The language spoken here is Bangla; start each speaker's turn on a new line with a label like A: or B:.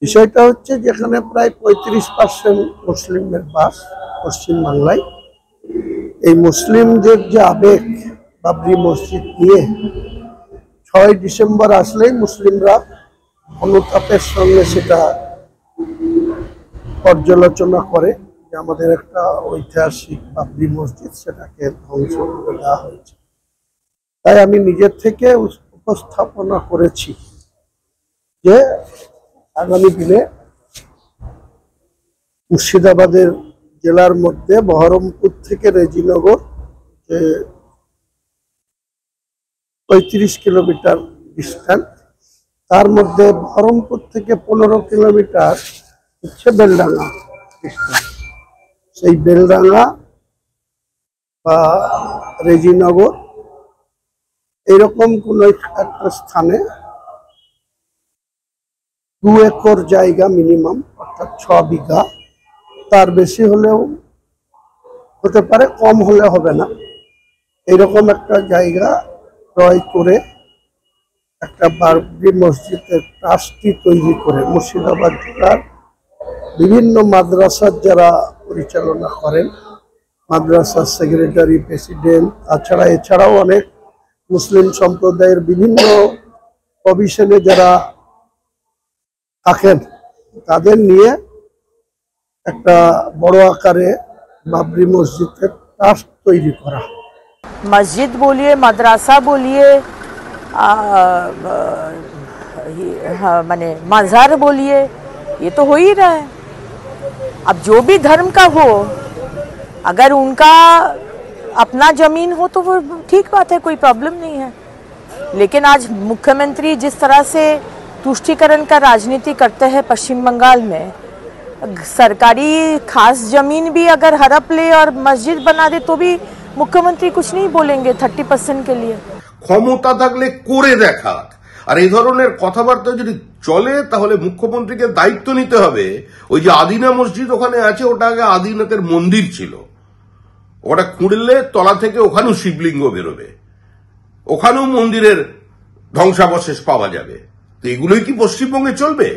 A: বিষয়টা হচ্ছে যেখানে প্রায় 35% মুসলিমের বাস পশ্চিম বাংলায়, এই মুসলিমদের যে আবেগ বাবরি মসজিদ নিয়ে 6 ডিসেম্বর আসলেই মুসলিমরা অনুতাপের সঙ্গে সেটা পর্যালোচনা করে যে আমাদের একটা ঐতিহাসিক বাবরি মসজিদ সেটাকে ধ্বংস করে দেওয়া হয়েছে। তাই আমি নিজের থেকে উপস্থাপনা করেছি যে আগামী দিনে মুর্শিদাবাদের জেলার মধ্যে বহরমপুর থেকে রেজিনগর যে 35 কিলোমিটার ডিস্টেন্স, তার মধ্যে বহরমপুর থেকে 15 কিলোমিটার হচ্ছে বেলডাঙ্গা ডিস্টেন্স। সেই বেলডাঙ্গা বা রেজিনগর এরকম কোন একটা স্থানে 2 একর জায়গা মিনিমাম, অর্থাৎ 6 বিঘা, তার বেশি হলেও হতে পারে, কম হলে হবে না, এরকম একটা জায়গা ক্রয় করে একটা বাবরি মসজিদের ট্রাস্টি তৈরি করে মুর্শিদাবাদ জেলার বিভিন্ন মাদ্রাসার যারা পরিচালনা করেন, মাদ্রাসার সেক্রেটারি, প্রেসিডেন্ট, এছাড়াও অনেক মুসলিম সম্প্রদায়ের বিভিন্ন প্রভিশনে যারা থাকেন তাদের নিয়ে একটা বড় আকারে বাবরি মসজিদের ট্রাস্ট তৈরি করা।
B: मस्जिद बोलिए, मदरसा बोलिए, माने मज़हर बोलिए, ये तो हो ही रहा है। अब जो भी धर्म का हो, अगर उनका अपना ज़मीन हो तो वो ठीक बात है, कोई प्रॉब्लम नहीं है। लेकिन आज मुख्यमंत्री जिस तरह से तुष्टीकरण का राजनीति करते हैं पश्चिम बंगाल में, सरकारी खास ज़मीन भी अगर हड़प ले और मस्जिद बना दे तो भी मुख्यमंत्री कुछ नहीं बोलेंगे 30% के लिए।
C: ক্ষমতা থাকলে করে দেখাক, আর এই ধরনের কথাবার্তা যদি চলে তাহলে মুখ্যমন্ত্রীকে দায়িত্ব নিতে হবে। ওই যে আদিনা মসজিদ ওখানে আছে, ওটা আগে আদিনাথের মন্দির ছিল, ওটা খুঁড়লে তলা থেকে ওখানেও শিবলিঙ্গ বেরোবে, ওখানেও মন্দিরের ধ্বংসাবশেষ পাওয়া যাবে। তো এগুলোই কি পশ্চিমবঙ্গে চলবে?